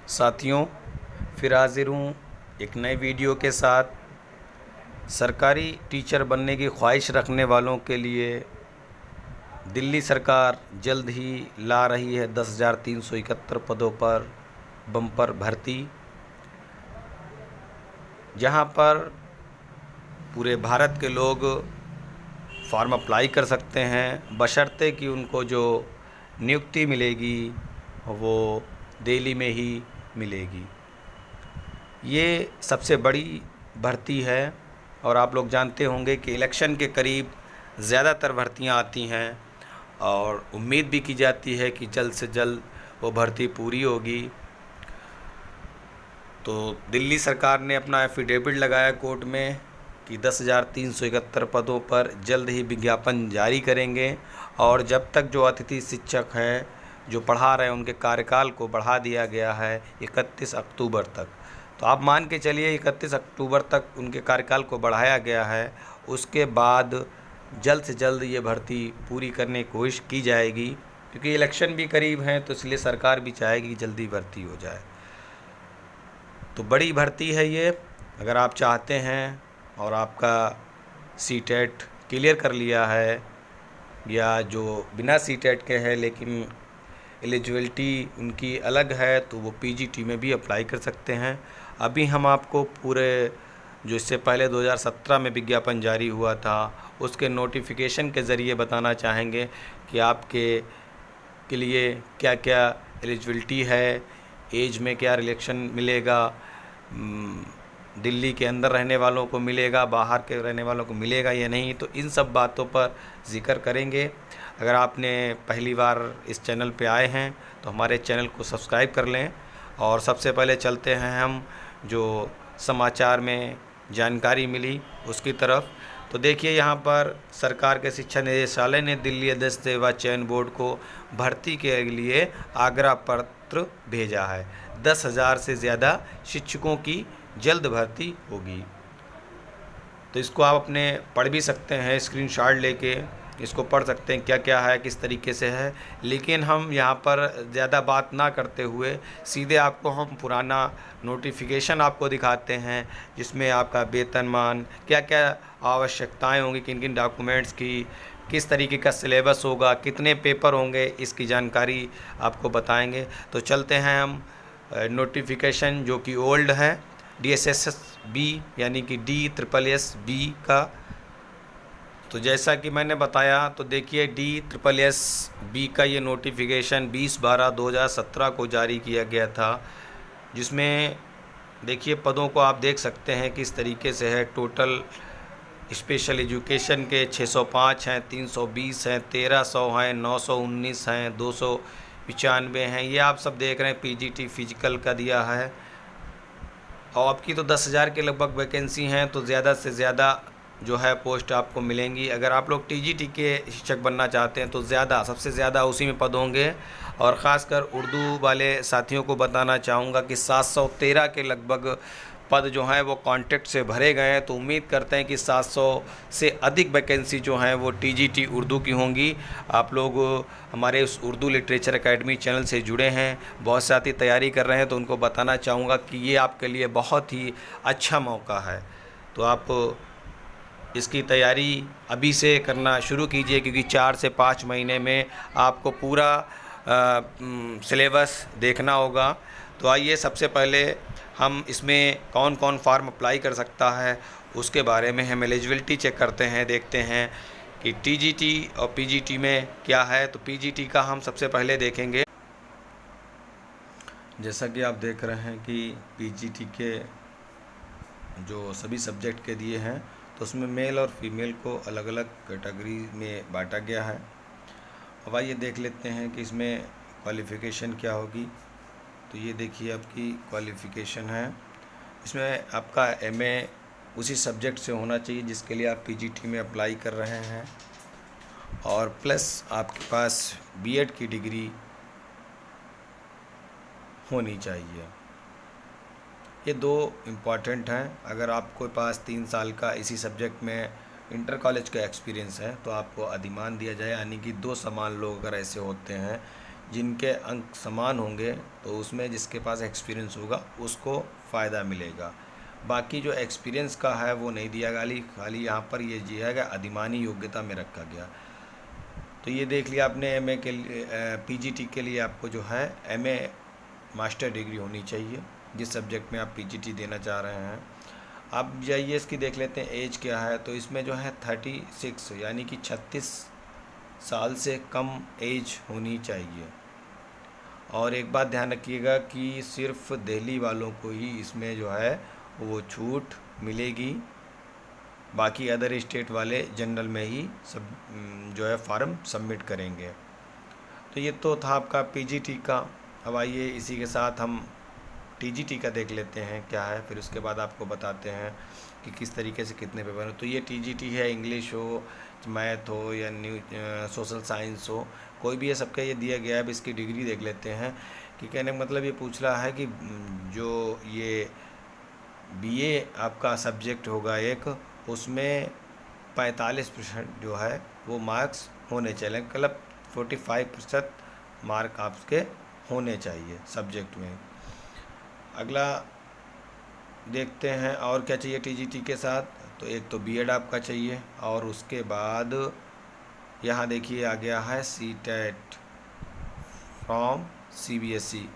साथियों, फिर हाजिर हूँ एक नए वीडियो के साथ। सरकारी टीचर बनने की ख्वाहिश रखने वालों के लिए दिल्ली सरकार जल्द ही ला रही है 10,371 पदों पर बम्पर भर्ती, जहां पर पूरे भारत के लोग फॉर्म अप्लाई कर सकते हैं, बशर्ते कि उनको जो नियुक्ति मिलेगी वो दिल्ली में ही मिलेगी। ये सबसे बड़ी भर्ती है और आप लोग जानते होंगे कि इलेक्शन के करीब ज़्यादातर भर्तियां आती हैं और उम्मीद भी की जाती है कि जल्द से जल्द वो भर्ती पूरी होगी। तो दिल्ली सरकार ने अपना एफिडेविट लगाया कोर्ट में कि 10,371 पदों पर जल्द ही विज्ञापन जारी करेंगे और जब तक जो अतिथि शिक्षक हैं जो पढ़ा रहे हैं उनके कार्यकाल को बढ़ा दिया गया है 31 अक्टूबर तक। तो आप मान के चलिए 31 अक्टूबर तक उनके कार्यकाल को बढ़ाया गया है। उसके बाद जल्द से जल्द ये भर्ती पूरी करने की कोशिश की जाएगी, क्योंकि इलेक्शन भी करीब हैं, तो इसलिए सरकार भी चाहेगी जल्दी भर्ती हो जाए। तो बड़ी भर्ती है ये। अगर आप चाहते हैं और आपका सीटेट क्लियर कर लिया है या जो बिना सीटेट के हैं लेकिन एलिजिबिलिटी उनकी अलग है, तो वो पीजीटी में भी अप्लाई कर सकते हैं। अभी हम आपको पूरे जो इससे पहले 2017 में विज्ञापन जारी हुआ था उसके नोटिफिकेशन के ज़रिए बताना चाहेंगे कि आपके के लिए क्या क्या एलिजिबिलिटी है, एज में क्या रिलेक्शन मिलेगा, दिल्ली के अंदर रहने वालों को मिलेगा, बाहर के रहने वालों को मिलेगा या नहीं। तो इन सब बातों पर ज़िक्र करेंगे। अगर आपने पहली बार इस चैनल पे आए हैं तो हमारे चैनल को सब्सक्राइब कर लें। और सबसे पहले चलते हैं हम जो समाचार में जानकारी मिली उसकी तरफ। तो देखिए, यहाँ पर सरकार के शिक्षा निदेशालय ने दिल्ली अध्यक्ष सेवा चयन बोर्ड को भर्ती के लिए आग्रह पत्र भेजा है। 10,000 से ज़्यादा शिक्षकों की जल्द भर्ती होगी। तो इसको आप अपने पढ़ भी सकते हैं, स्क्रीनशॉट लेके इसको पढ़ सकते हैं क्या क्या है, किस तरीके से है। लेकिन हम यहाँ पर ज़्यादा बात ना करते हुए सीधे आपको हम पुराना नोटिफिकेशन आपको दिखाते हैं, जिसमें आपका वेतनमान, क्या क्या आवश्यकताएं होंगी, किन किन डॉक्यूमेंट्स की, किस तरीके का सिलेबस होगा, कितने पेपर होंगे, इसकी जानकारी आपको बताएंगे। तो चलते हैं हम नोटिफिकेशन जो कि ओल्ड है, DSSS-B यानी कि DSSS-B का। तो जैसा कि मैंने बताया, तो देखिए DSSS-B का ये नोटिफिकेशन 20/12/2017 को जारी किया गया था, जिसमें देखिए पदों को आप देख सकते हैं किस तरीके से है। टोटल स्पेशल एजुकेशन के 605 हैं, 320 हैं, 1300 हैं, 919 हैं, 295 हैं। ये आप सब देख रहे हैं। पीजीटी फिजिकल का दिया है और आपकी तो 10,000 के लगभग वैकेंसी हैं, तो ज़्यादा से ज़्यादा जो है पोस्ट आपको मिलेंगी। अगर आप लोग टीजीटी के शिक्षक बनना चाहते हैं तो सबसे ज़्यादा उसी में पद होंगे। और ख़ासकर उर्दू वाले साथियों को बताना चाहूँगा कि 713 के लगभग पद जो हैं वो कॉन्ट्रैक्ट से भरे गए हैं। तो उम्मीद करते हैं कि 700 से अधिक वैकेंसी जो हैं वो टीजीटी उर्दू की होंगी। आप लोग हमारे उस उर्दू लिटरेचर एकेडमी चैनल से जुड़े हैं, बहुत साथी तैयारी कर रहे हैं, तो उनको बताना चाहूँगा कि ये आपके लिए बहुत ही अच्छा मौका है। तो आप इसकी तैयारी अभी से करना शुरू कीजिए, क्योंकि 4 से 5 महीने में आपको पूरा सिलेबस देखना होगा। तो आइए सबसे पहले हम इसमें कौन कौन फॉर्म अप्लाई कर सकता है उसके बारे में हम एलिजिबिलिटी चेक करते हैं, देखते हैं कि टीजीटी और पीजीटी में क्या है। तो पीजीटी का हम सबसे पहले देखेंगे। जैसा कि आप देख रहे हैं कि पीजीटी के जो सभी सब्जेक्ट के दिए हैं, तो उसमें मेल और फीमेल को अलग अलग कैटेगरी में बांटा गया है। अब आइए देख लेते हैं कि इसमें क्वालिफ़िकेशन क्या होगी। तो ये देखिए आपकी क्वालिफ़िकेशन है। इसमें आपका एमए उसी सब्जेक्ट से होना चाहिए जिसके लिए आप पीजीटी में अप्लाई कर रहे हैं, और प्लस आपके पास बीएड की डिग्री होनी चाहिए। ये 2 इम्पॉर्टेंट हैं। अगर आपके पास 3 साल का इसी सब्जेक्ट में इंटर कॉलेज का एक्सपीरियंस है तो आपको अधिमान दिया जाए, यानी कि 2 समान लोग अगर ऐसे होते हैं जिनके अंक समान होंगे तो उसमें जिसके पास एक्सपीरियंस होगा उसको फ़ायदा मिलेगा। बाकी जो एक्सपीरियंस का है वो नहीं दिया खाली यहाँ पर ये दिया गया अधिमानी योग्यता में रखा गया। तो ये देख लिया आपने एमए के लिए, पीजीटी के लिए आपको जो है एमए मास्टर डिग्री होनी चाहिए जिस सब्जेक्ट में आप पीजीटी देना चाह रहे हैं। अब जाइए इसकी देख लेते हैं एज क्या है। तो इसमें जो है 36 यानी कि 36 साल से कम एज होनी चाहिए। और एक बात ध्यान रखिएगा कि सिर्फ दिल्ली वालों को ही इसमें जो है वो छूट मिलेगी, बाकी अदर स्टेट वाले जनरल में ही सब जो है फॉर्म सबमिट करेंगे। तो ये तो था आपका पीजीटी का। अब आइए इसी के साथ हम टीजीटी का देख लेते हैं क्या है, फिर उसके बाद आपको बताते हैं कि किस तरीके से कितने पेपर हो। तो ये टीजीटी है, इंग्लिश हो, मैथ हो या सोशल साइंस हो, कोई भी है, सबका ये दिया गया है। अब इसकी डिग्री देख लेते हैं कि कहने का मतलब ये पूछ रहा है कि जो ये बीए आपका सब्जेक्ट होगा एक, उसमें 45% जो है वो मार्क्स होने चाहिए, मतलब 45% मार्क आपके होने चाहिए सब्जेक्ट में। अगला देखते हैं और क्या चाहिए टीजीटी के साथ। तो एक तो बीएड आपका चाहिए और उसके बाद यहाँ देखिए आ गया है सीटेट फ्रॉम सीबीएसई।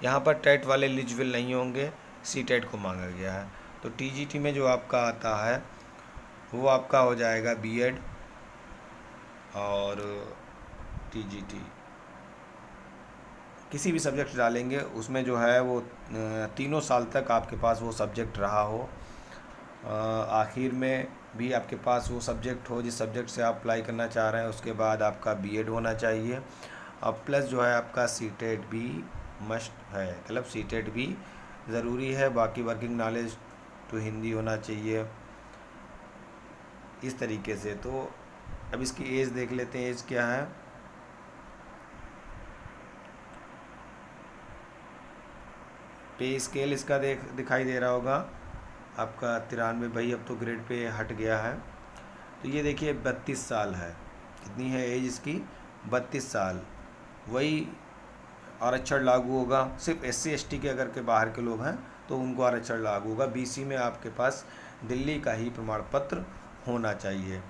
यहाँ पर टेट वाले एलिजिबल नहीं होंगे, सीटेट को मांगा गया है। तो टीजीटी में जो आपका आता है वो आपका हो जाएगा बीएड और टीजीटी किसी भी सब्जेक्ट डालेंगे उसमें जो है वो 3 साल तक आपके पास वो सब्जेक्ट रहा हो, आखिर में भी आपके पास वो सब्जेक्ट हो जिस सब्जेक्ट से आप अप्लाई करना चाह रहे हैं। उसके बाद आपका बीएड होना चाहिए। अब प्लस जो है आपका सीटेट भी मस्ट है, मतलब सीटेट भी ज़रूरी है। बाकी वर्किंग नॉलेज तो हिंदी होना चाहिए इस तरीके से। तो अब इसकी एज देख लेते हैं, एज क्या है। पे स्केल इसका दिखाई दे रहा होगा आपका 93 भाई, अब तो ग्रेड पे हट गया है। तो ये देखिए 32 साल है, कितनी है एज इसकी, 32 साल। वही आरक्षण लागू होगा सिर्फ एससी एसटी के, अगर के बाहर के लोग हैं तो उनको आरक्षण लागू होगा। बीसी में आपके पास दिल्ली का ही प्रमाण पत्र होना चाहिए।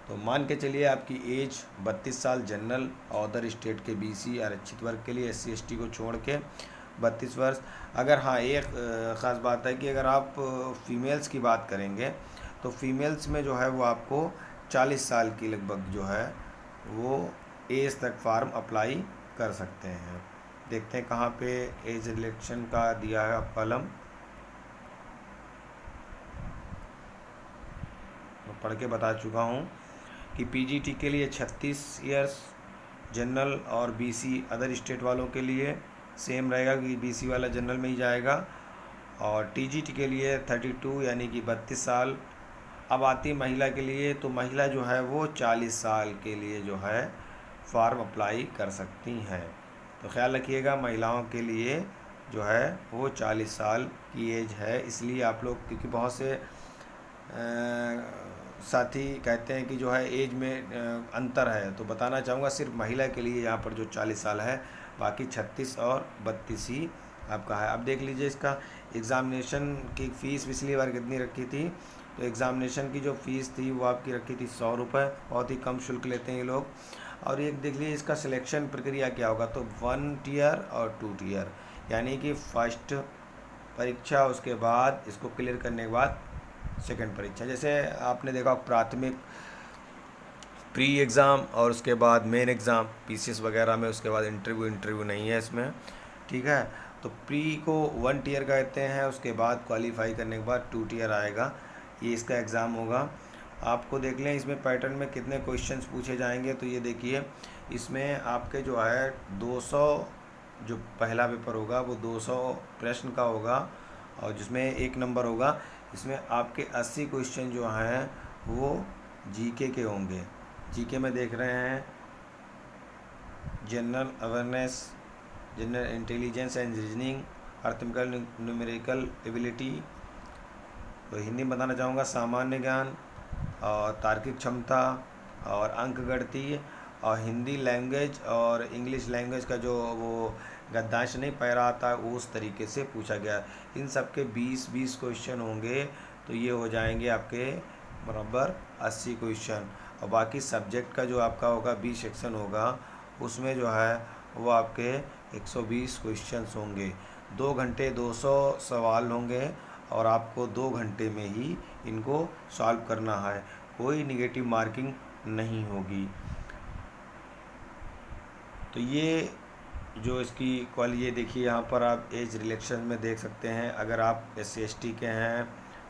तो मान के चलिए आपकी एज 32 साल जनरल और अदर स्टेट के बीसी आरक्षित वर्ग के लिए, एससी एसटी को छोड़ के 32 वर्ष। अगर हाँ एक ख़ास बात है कि अगर आप फीमेल्स की बात करेंगे तो फीमेल्स में जो है वो आपको 40 साल की लगभग जो है वो एज तक फार्म अप्लाई कर सकते हैं। देखते हैं कहाँ पे एज रिलेक्शन का दिया है कॉलम, मैं पढ़ के बता चुका हूँ कि पीजीटी के लिए 36 ईयर्स, जनरल और बीसी अदर स्टेट वालों के लिए सेम रहेगा कि बीसी वाला जनरल में ही जाएगा। और टीजीटी के लिए 32 यानी कि 32 साल। अब आती महिला के लिए, तो महिला जो है वो 40 साल के लिए जो है फॉर्म अप्लाई कर सकती हैं। तो ख्याल रखिएगा महिलाओं के लिए जो है वो 40 साल की एज है। इसलिए आप लोग, क्योंकि बहुत से साथी कहते हैं कि जो है एज में अंतर है, तो बताना चाहूँगा सिर्फ महिला के लिए यहाँ पर जो 40 साल है, बाकी 36 और 32 ही आपका है। अब देख लीजिए इसका एग्ज़ामिनेशन की फ़ीस पिछली बार कितनी रखी थी। तो एग्ज़ामिनेशन की जो फ़ीस थी वो आपकी रखी थी 100 रुपये, बहुत ही कम शुल्क लेते हैं ये लोग। और एक देख लीजिए इसका सिलेक्शन प्रक्रिया क्या होगा। तो 1 टियर और 2 टियर, यानी कि फर्स्ट परीक्षा, उसके बाद इसको क्लियर करने के बाद सेकंड परीक्षा। जैसे आपने देखा प्राथमिक प्री एग्ज़ाम और उसके बाद मेन एग्ज़ाम पीसीएस वगैरह में, उसके बाद इंटरव्यू नहीं है इसमें, ठीक है। तो प्री को 1 टियर कहते हैं, उसके बाद क्वालिफाई करने के बाद 2 टियर आएगा, ये इसका एग्ज़ाम होगा। आपको देख लें इसमें पैटर्न में कितने क्वेश्चंस पूछे जाएंगे। तो ये देखिए इसमें आपके जो है 200 जो पहला पेपर होगा वो 200 प्रश्न का होगा और जिसमें 1 नंबर होगा। इसमें आपके 80 क्वेश्चन जो हैं वो जीके के होंगे। जीके में देख रहे हैं general awareness, general intelligence and reasoning, arithmetical, numerical ability. तो हिंदी में बताना चाहूँगा सामान्य ज्ञान और तार्किक क्षमता और अंक गणितीय और हिंदी लैंग्वेज और इंग्लिश लैंग्वेज का जो वो गद्यांश नहीं पै रहा था वो उस तरीके से पूछा गया। इन सब के 20-20 क्वेश्चन होंगे, तो ये हो जाएंगे आपके बराबर 80 क्वेश्चन। और बाकी सब्जेक्ट का जो आपका होगा 20 सेक्शन होगा, उसमें जो है वो आपके 120 क्वेश्चंस होंगे। 2 घंटे 200 सवाल होंगे और आपको 2 घंटे में ही इनको सॉल्व करना है, कोई निगेटिव मार्किंग नहीं होगी। तो ये जो इसकी ये देखिए, यहाँ पर आप एज रिलेक्शन में देख सकते हैं। अगर आप SC/ST के हैं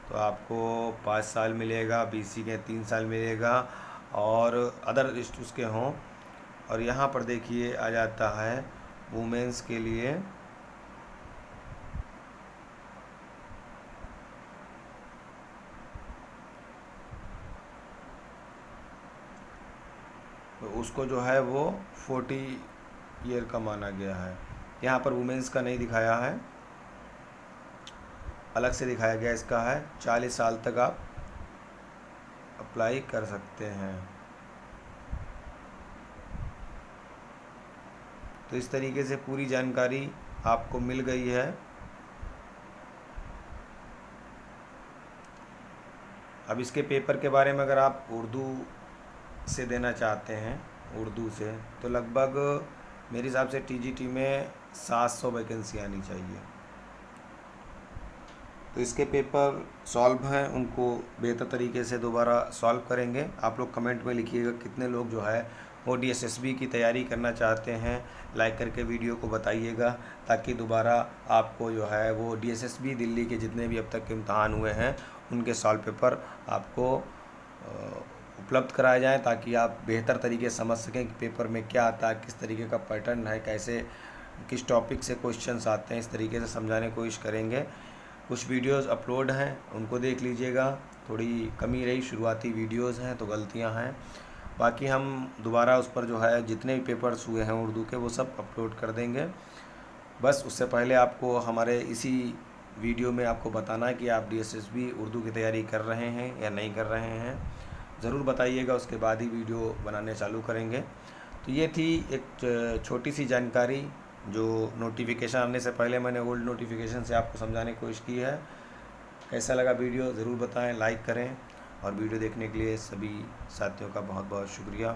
तो आपको 5 साल मिलेगा, BC के 3 साल मिलेगा, और अदर उसके हों। और यहाँ पर देखिए आ जाता है वुमेंस के लिए तो उसको जो है वो 40 ईयर का माना गया है। यहाँ पर वुमेंस का नहीं दिखाया है, अलग से दिखाया गया इसका है। 40 साल तक आप अप्लाई कर सकते हैं। तो इस तरीके से पूरी जानकारी आपको मिल गई है। अब इसके पेपर के बारे में अगर आप उर्दू से देना चाहते हैं, उर्दू से, तो लगभग मेरे हिसाब से TGT में 700 वैकेंसी आनी चाहिए। तो इसके पेपर सॉल्व हैं, उनको बेहतर तरीके से दोबारा सॉल्व करेंगे। आप लोग कमेंट में लिखिएगा कितने लोग जो है वो DSSB की तैयारी करना चाहते हैं। लाइक करके वीडियो को बताइएगा, ताकि दोबारा आपको जो है वो DSSB दिल्ली के जितने भी अब तक के इम्तहान हुए हैं उनके सॉल्व पेपर आपको उपलब्ध कराए जाएँ, ताकि आप बेहतर तरीके से समझ सकें कि पेपर में क्या आता है, किस तरीके का पैटर्न है, कैसे किस टॉपिक से क्वेश्चंस आते हैं। इस तरीके से समझाने की कोशिश करेंगे। कुछ वीडियोस अपलोड हैं, उनको देख लीजिएगा। थोड़ी कमी रही, शुरुआती वीडियोस हैं तो गलतियां हैं। बाकी हम दोबारा उस पर जो है जितने भी पेपर्स हुए हैं उर्दू के वो सब अपलोड कर देंगे। बस उससे पहले आपको हमारे इसी वीडियो में आपको बताना है कि आप DSSB उर्दू की तैयारी कर रहे हैं या नहीं कर रहे हैं, ज़रूर बताइएगा। उसके बाद ही वीडियो बनाने चालू करेंगे। तो ये थी एक छोटी सी जानकारी जो नोटिफिकेशन आने से पहले मैंने ओल्ड नोटिफिकेशन से आपको समझाने की कोशिश की है। कैसा लगा वीडियो ज़रूर बताएं, लाइक करें, और वीडियो देखने के लिए सभी साथियों का बहुत बहुत शुक्रिया।